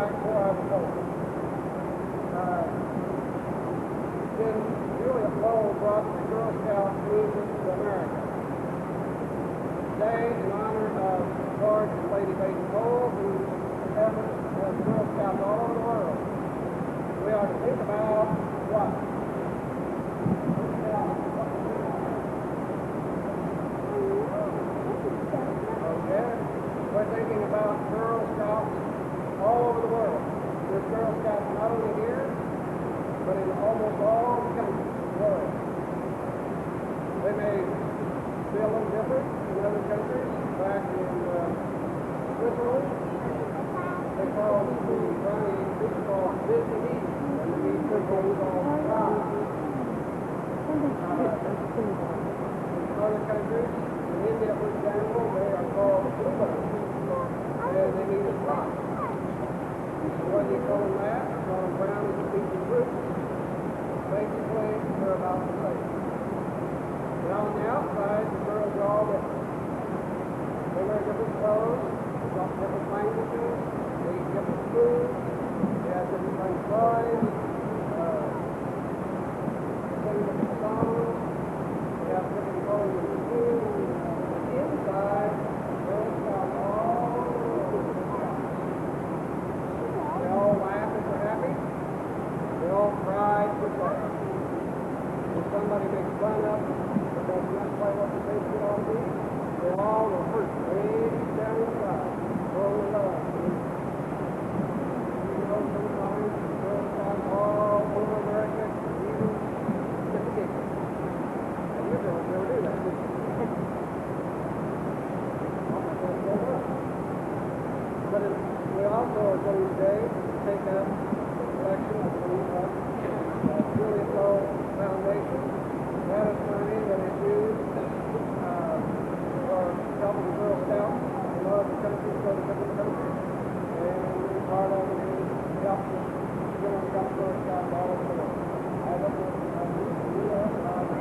back before I was born. Then Julius Lowell brought the Girl Scout movement to America. Today, in honor of George and Lady Baden Cole, who have Girl Scouts all over the world, we are to think about what? Okay, we're thinking about Girl Scouts all over the world. There's Girl Scouts not only here, but in almost all the countries of the world. They may be a little different in other countries. Back in Switzerland, they call the running people called busy bees, and the bees are called flies. In other countries, in India, for example, they are called bluebirds, and they mean fly. So what do you call them that? I call them brownies and peach and fruit. Basically, they're about the same. Now on the outside, the girls are all different. They wear different clothes, they talk different languages, they eat different food, they have different kinds of toys, they sing different songs, they have different clothes and food. Inside, girls got all over the house. They all laugh if they're happy. They all cry if they're sad. If somebody makes fun of them, but doesn't not quite what they think it ought to be, they all will hurt way down inside. Full of love. You know, sometimes Girl Scouts all over America even get the giggles. And your girls never do that, do you? But we also are going today to take up the collection of the Julius Lowell Foundation. That is money that is used for helping the Girl Scouts in other countries, go to different countries. And part of it is help Girl Scouts all over the world. I look at U.S. and I'll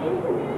Thank you.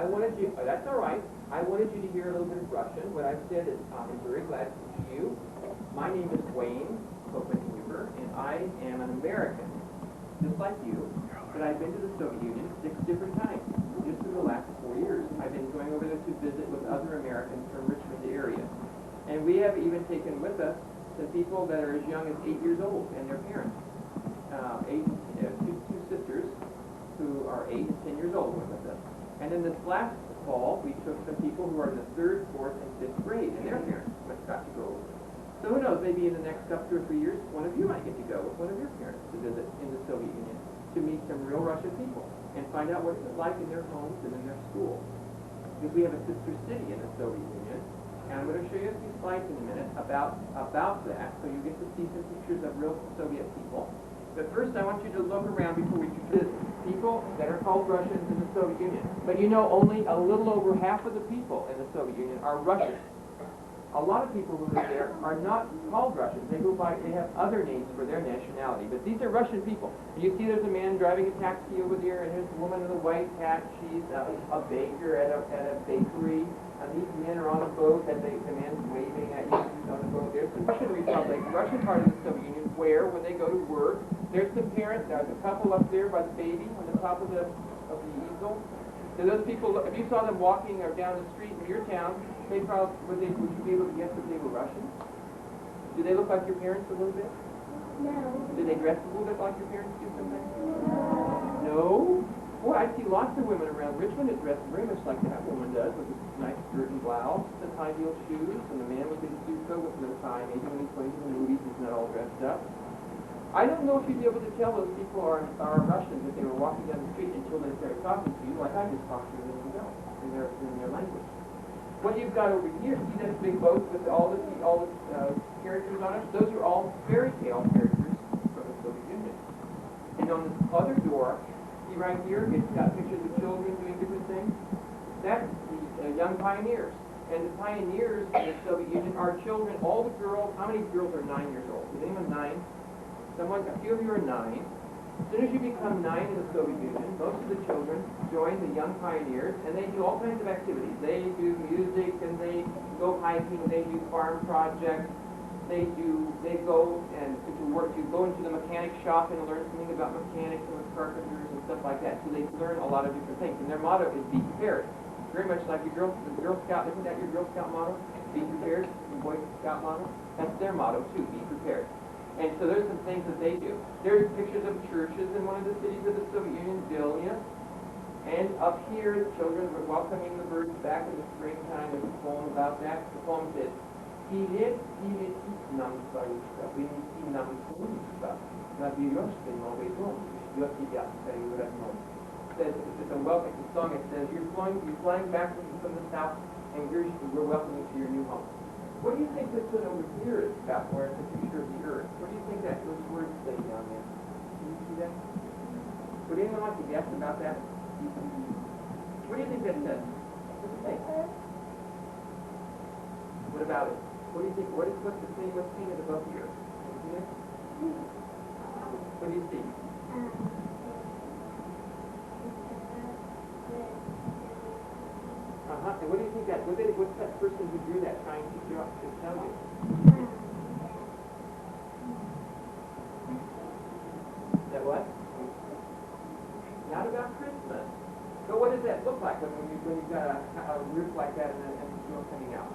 I wanted you, that's all right. I wanted you to hear a little bit of Russian. What I've said is, I'm very glad to meet you. My name is Wayne Copenhaver, and I am an American, just like you, but I've been to the Soviet Union 6 different times. Just in the last 4 years, I've been going over there to visit with other Americans from Richmond area. And we have even taken with us some people that are as young as 8 years old and their parents. Two sisters who are 8 and 10 years old went with us. And then this last fall, we took some people who are in the 3rd, 4th, and 5th grade, and their parents got to go over. So who knows, maybe in the next couple 2 or 3 years, one of you might get to go with one of your parents to visit in the Soviet Union to meet some real Russian people and find out what it's like in their homes and in their schools. Because we have a sister city in the Soviet Union, and I'm going to show you a few slides in a minute about that, so you get to see some pictures of real Soviet people. But first, I want you to look around before we do this. People that are called Russians in the Soviet Union. But you know, only a little over half of the people in the Soviet Union are Russian. A lot of people who live there are not called Russians. They have other names for their nationality. But these are Russian people. You see there's a man driving a taxi over there, and there's a woman in a white hat. She's a baker at a bakery. And these men are on a boat, and the man's waving at you on the boat. There's the Russian Republic, Russian part of the Soviet Union, where, when they go to work, there's the parents, there's a couple up there by the baby on the top of the easel. So those people, if you saw them walking or down the street in your town, would you be able to guess that they were Russian? Do they look like your parents a little bit? No. Do they dress a little bit like your parents do sometimes? No? Boy, I see lots of women around Richmond that dress very much like that woman does, with a nice skirt and blouse and high heel shoes, and the man with his suit coat with no tie. Maybe when he plays in the movies, he's not all dressed up. I don't know if you'd be able to tell those people are Russians if they were walking down the street until they started talking to you, like I just talked to you a little ago, in their language. What you've got over here, see that big boat with all the characters on it? Those are all fairy tale characters from the Soviet Union. And on this other door, see right here, it's got pictures of children doing different things. That's the young pioneers. And the pioneers in the Soviet Union are children, all the girls. How many girls are 9 years old? Is anyone 9? A few of you are 9. As soon as you become 9 in the Soviet Union, most of the children join the young pioneers, and they do all kinds of activities. They do music, and they go hiking, they do farm projects, they go into the mechanic shop and learn something about mechanics and with carpenters and stuff like that. So they learn a lot of different things. And their motto is be prepared. Very much like the Girl Scout, isn't that your Girl Scout motto? Be prepared, the Boy Scout motto. That's their motto too, be prepared. And so there's some things that they do. There's pictures of churches in one of the cities of the Soviet Union, Vilnius. And up here, the children were welcoming the birds back in the springtime. There's a poem about that. The poem says, «Привет, привет нам, старушка, вынеси нам солнышко, наберешь ты новый дом, ждет тебя стою родном». It's a welcome song. It says, you're flying back from the south, and we're welcoming you to your new home. What do you think this one over here is about, where it's a picture of the earth? What do you think those words say down there? Can you see that? Would anyone like to guess about that? What do you think that says? What do you think? What about it? What do you think? What's seen it above the earth? Can you see it? What do you see? And what do you think what's that person who drew that trying to tell you? That what? Not about Christmas. So what does that look like when you've got a roof like that and the snow coming out?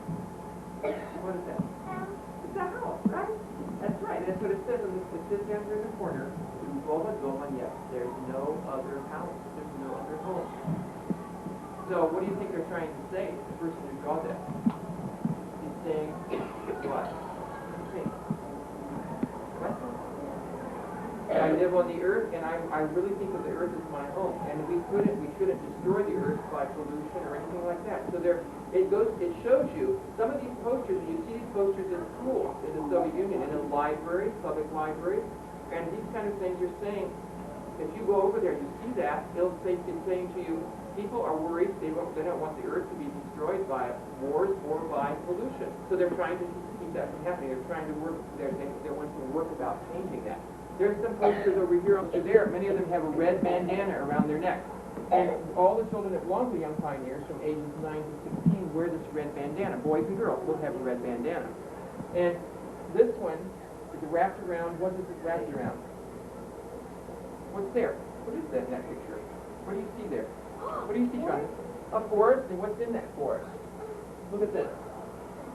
What is that? It's a house, right? That's right. That's what it says. It says down here in the corner. There's no other house. There's no other home. So what do you think they're trying to say, the person who draw that? He's saying, what? What? I live on the earth, and I really think of the earth as my home, and we shouldn't destroy the earth by pollution or anything like that. So it shows you some of these posters, and you see these posters in schools, in the Soviet Union, in a library, public library, and these kind of things are saying, if you go over there, you see that, it's saying to you, people are worried, they don't want the earth to be destroyed by wars or by pollution. So they're trying to keep that from happening. They're trying to work, they want to work about changing that. There's some posters over here, over there. Many of them have a red bandana around their neck. And all the children that belong to Young Pioneers from ages 9 to 16 wear this red bandana. Boys and girls both have a red bandana. And this one is wrapped around, what is it wrapped around? What's there? What is that in that picture? What do you see there? What do you see, John? A forest, and what's in that forest? Look at this.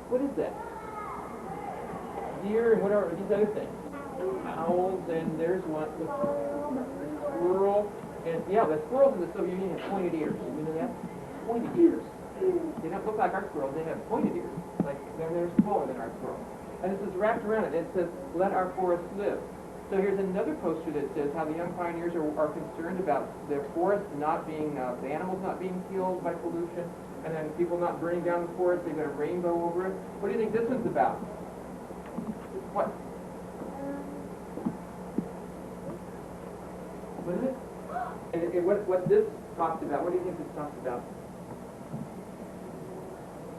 What is that? Deer and whatever, these other things. Owls, and there's one. Squirrel. And yeah, the squirrels in the Soviet Union have pointed ears. You know that? Pointed ears. They don't look like our squirrels, they have pointed ears. Like they're smaller than our squirrels. And this is wrapped around it. It says, let our forests live. So here's another poster that says how the Young Pioneers are concerned about their forests not being, the animals not being killed by pollution, and then people not burning down the forest. They've got a rainbow over it. What do you think this one's about? What? What is it? And what this talks about, what do you think this talks about?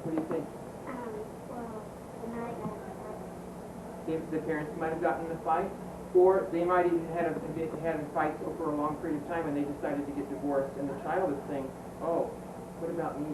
What do you think? The parents might have gotten in a fight, or they might even had fights over a long period of time and they decided to get divorced, and the child is saying, oh, what about me?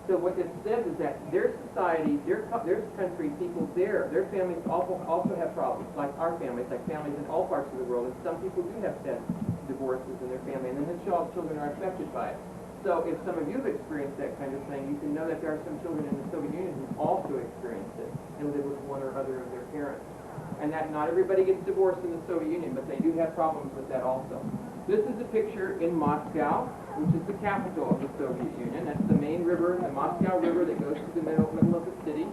So what this says is that their society, their country, people there, their families also have problems, like our families, like families in all parts of the world, and some people do have sad divorces in their family, and then the children are affected by it. So if some of you have experienced that kind of thing, you can know that there are some children in the Soviet Union who also experienced it. and live with one or other of their parents. And that not everybody gets divorced in the Soviet Union, but they do have problems with that also. This is a picture in Moscow, which is the capital of the Soviet Union. That's the main river, the Moscow River, that goes to the middle of the city,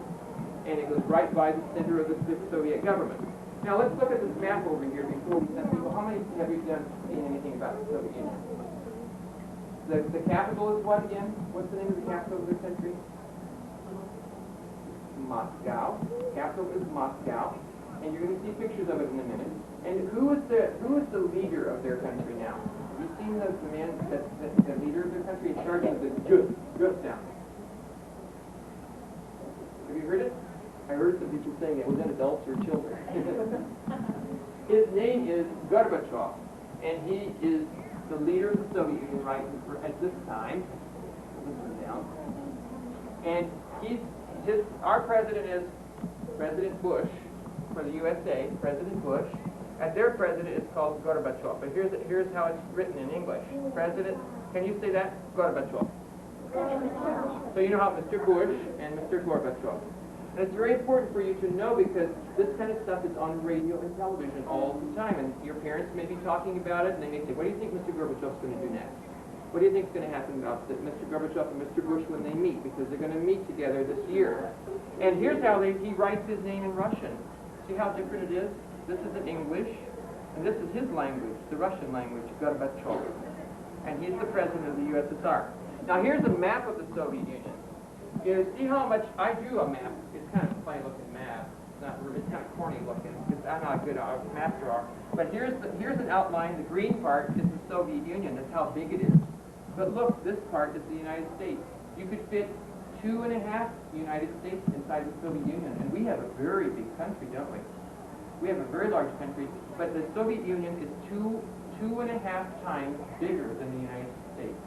and it goes right by the center of the Soviet government. Now let's look at this map over here before we send people. How many have you seen anything about the Soviet Union? The capital is what again? What's the name of the capital of their country? Moscow. Capital is Moscow. And you're going to see pictures of it in a minute. And who is the leader of their country now? Have you seen the man that's the leader of their country in charge of the Gus sound? Have you heard it? I heard some people saying it was in adults or children. His name is Gorbachev, and he is the leader of the Soviet Union right at this time. Listen down. And our president is President Bush for the USA, President Bush. And their president is called Gorbachev. But here's how it's written in English. President, can you say that? Gorbachev. So you know how Mr. Bush and Mr. Gorbachev. And it's very important for you to know because this kind of stuff is on radio and television all the time. And your parents may be talking about it, and they may say, what do you think Mr. Gorbachev's going to do next? What do you think is going to happen about Mr. Gorbachev and Mr. Bush when they meet? Because they're going to meet together this year. And here's how he writes his name in Russian. See how different it is? This is in English, and this is his language, the Russian language, Gorbachev. And he's the president of the USSR. Now here's a map of the Soviet Union. You see how much I drew a map. It's kind of a funny looking map. It's kind of corny looking because I'm not a good map drawer. But here's an outline. The green part is the Soviet Union. That's how big it is. But look, this part is the United States. You could fit 2.5 United States inside the Soviet Union, and we have a very big country, don't we? We have a very large country, but the Soviet Union is 2.5 times bigger than the United States.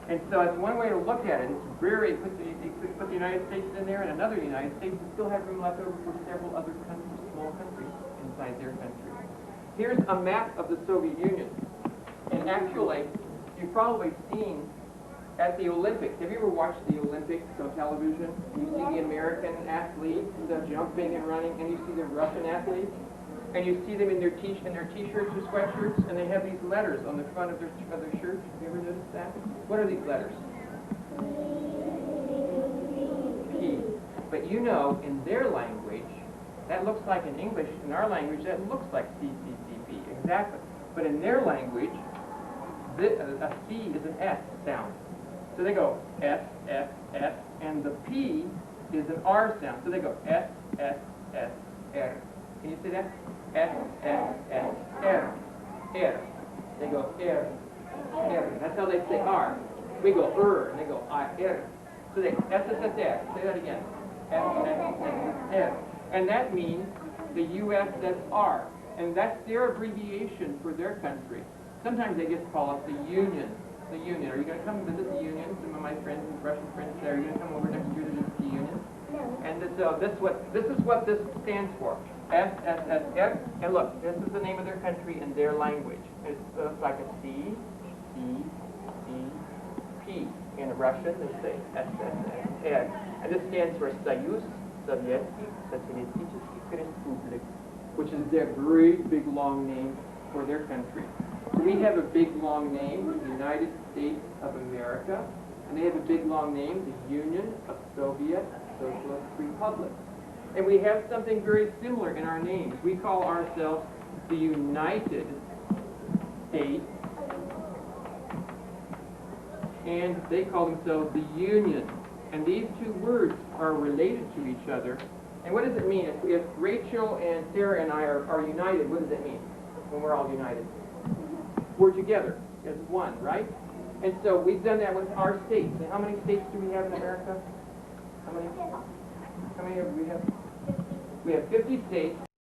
And so it's one way to look at it. It's very, you could put the United States in there and another United States and still have room left over for several other countries, small countries inside their country. Here's a map of the Soviet Union. And actually, you've probably seen at the Olympics. Have you ever watched the Olympics on television? You see the American athletes, the jumping and running, and you see the Russian athletes, and you see them in their t-shirts or sweatshirts, and they have these letters on the front of their shirts. Have you ever noticed that? What are these letters? P. But you know, in their language, that looks like in English, in our language, that looks like C, C, C, P. Exactly. But in their language, a C is an S sound. So they go S, S, S, and the P is an R sound. So they go S, S, S, R. Can you say that? S, S, S, R, R. They go R, R. That's how they say R. We go and they go I, R. So they S, S, S, R. Say that again. S, S, S, R. And that means the USSR. And that's their abbreviation for their country. Sometimes they just call it the Union. The Union. Are you going to come visit the Union? Some of my friends, Russian friends, there. Are you going to come over next year to visit the Union? No. And so this is what this stands for. SSSR. And look, this is the name of their country in their language. It looks like a C, C, C, P. In Russian, they say SSSR. And this stands for Союз Советских Социалистических Республик, which is their great big long name for their country. So we have a big long name, the United States of America, and they have a big long name, the Union of Soviet Socialist Republics. And we have something very similar in our names. We call ourselves the United States, and they call themselves the Union. And these two words are related to each other. And what does it mean? If Rachel and Sarah and I are united, what does it mean when we're all united? We're together as one, right? And so we've done that with our states. And how many states do we have in America? How many do we have? We have 50 states.